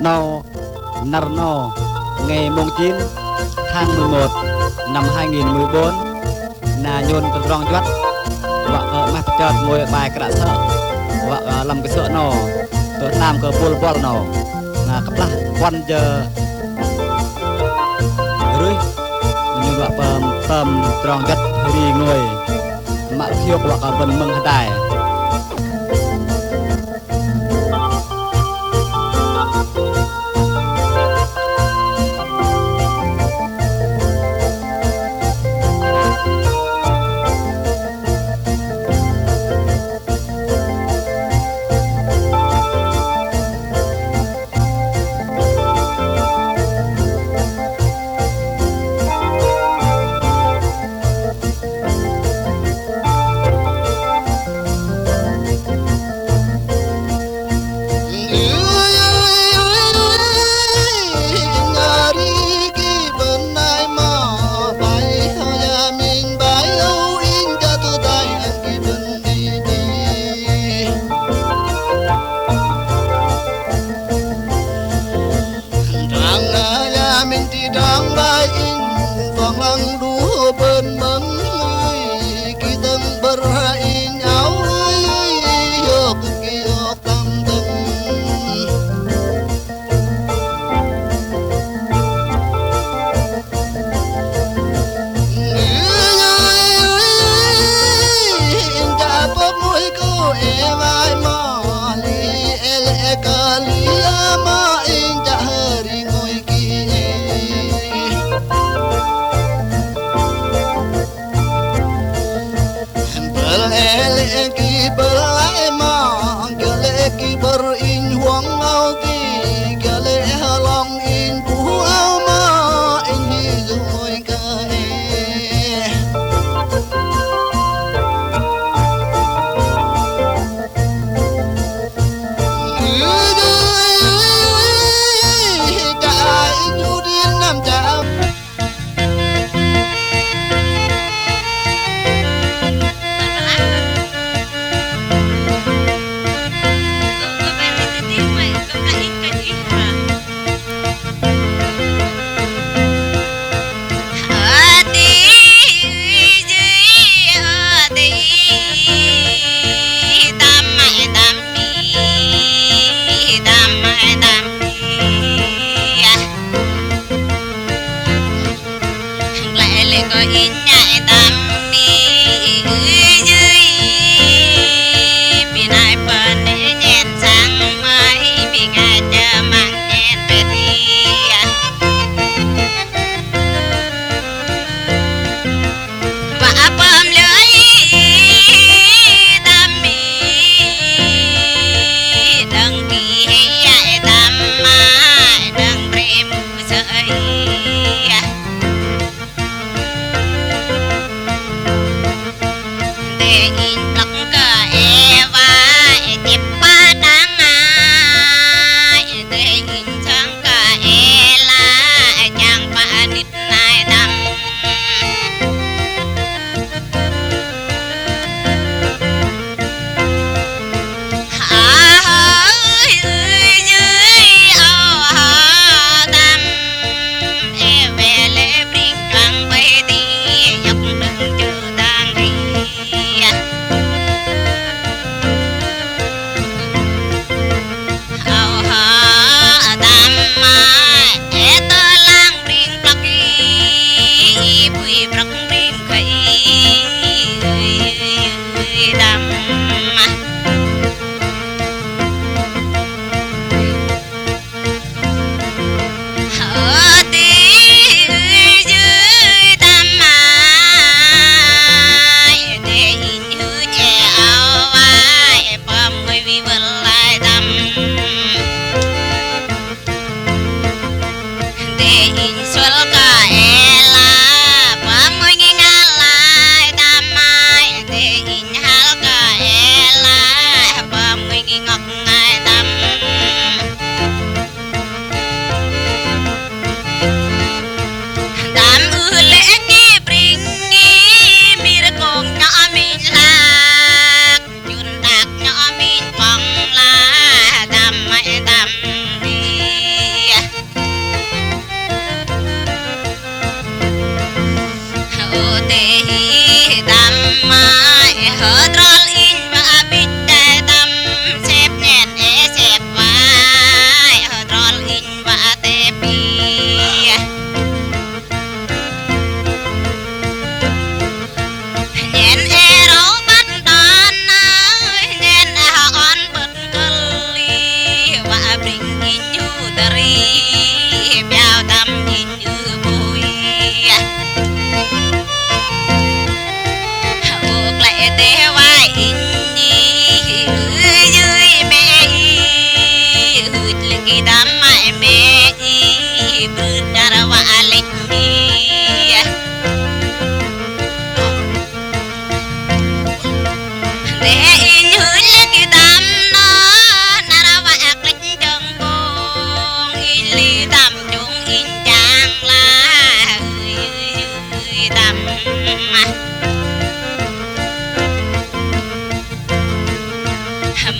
Nau Narno ngày mùng 9 tháng 11 năm 2014 là nhôn con rong chót và mặt chợt ngồi bài cả sợ và làm cái sợ nó tôi làm cái bol bol nó là cấp lá quan giờ rồi như vậy tầm rong chót đi ngồi mà khiêu hoặc là vần mừng đại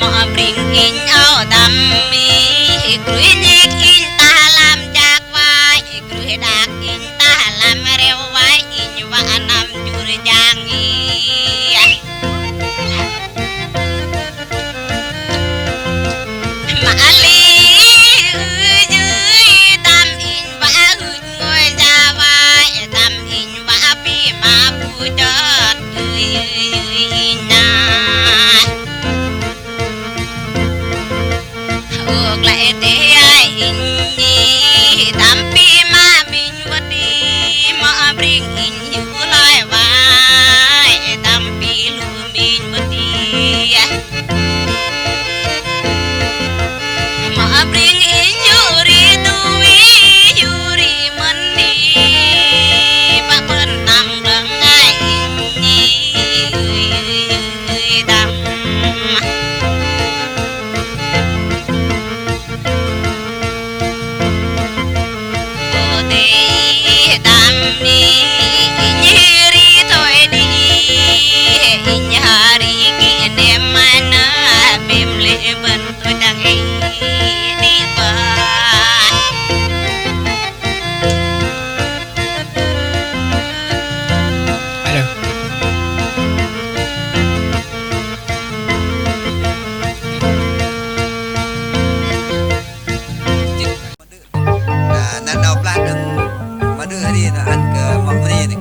mà bring in ao đam mi cưới nhích in ta làm chạc vai cưới đạc in ta làm rêu vai in và nam chur giang mà li dưới tam in và ngồi ra vai tam in và pi mà bu chót lại thế ai in tam pi mà mình vật đi mà bring in you lại vai tam pi lu mình vật đi mà bring in you ri tu you ri mình đi ba bên tam đằng ai in tam nyeri thôi đi nyari kỷ niệm mana bim lệ bên tôi đang đi ba nan đau plat đừng mà đưa đi là ăn cái mỏng đi này.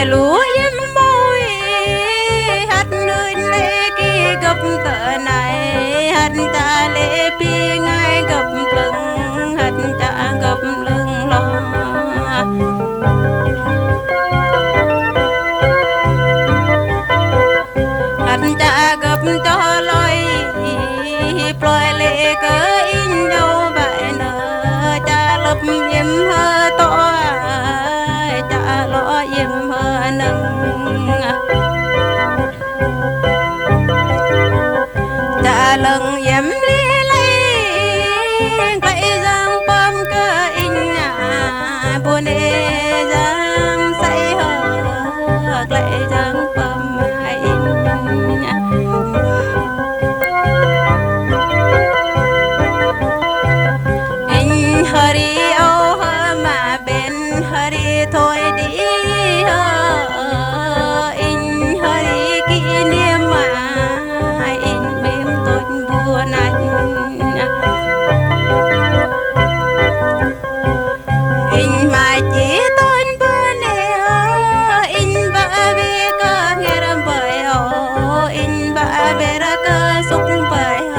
lúa em môi hạt nơi lê kia gấp tờ và lần dám li lấy cái giang bom cơ in nhà buồn đê giang say hờ lại giang bom hay in nhà in hari ô hơ mà bên hari thôi đi hơ in hari kỷ niệm mà in mềm tôi buồn anh in mà chỉ tôi buồn in ba bê cơ nghe râm bởi hồ in ba bê ra cơ xúc bởi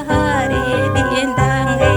hơ đi điện đang nghe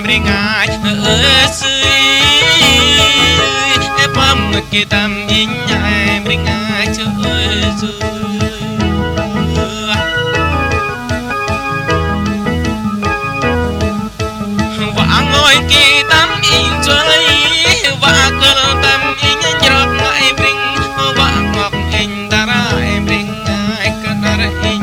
bring ai sui pam kita minyai bring ai chơi và ngồi kỳ tâm in chơi và cơ tâm in nhọc ngại bring và ngọc in ta ra bring ai cơ ra in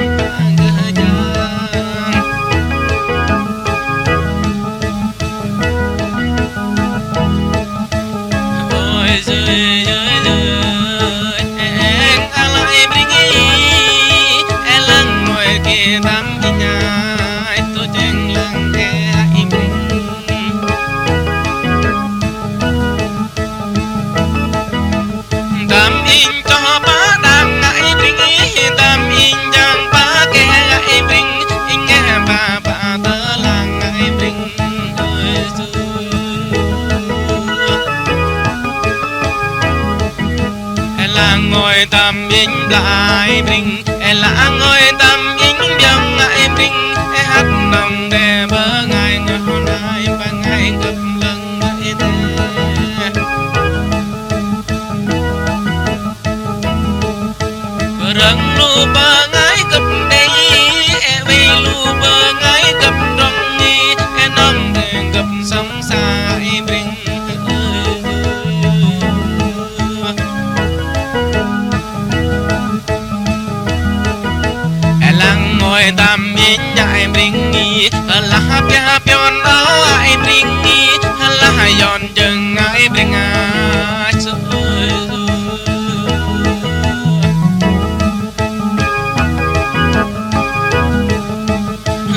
ngồi tâm in lại bring là ngồi tâm in dòng lại bring hát đồng để bơ ngày ngồi lại và ngày gặp lần lại thế răng lu bơ ngày gặp đây vì lu bơ ngày gặp trong đi nông để gặp sống xa bring ngồi tâm in nhại bring đi là hấp yon đó ai bring đi là yon chừng ai bring ai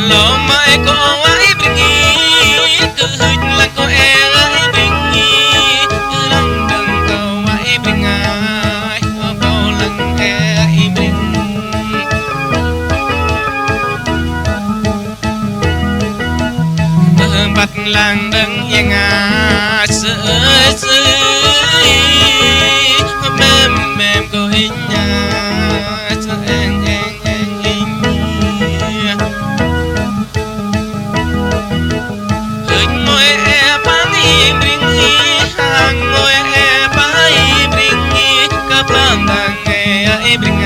lo mai có ai bring đi cứ hít là có ai bring đi lần đừng cầu ai bring ai bao lần ai bring bắt lang đừng yên sơ mềm mềm cô hình cho anh hình ngồi bán bring hàng ngồi bán bring các bạn đang nghe bring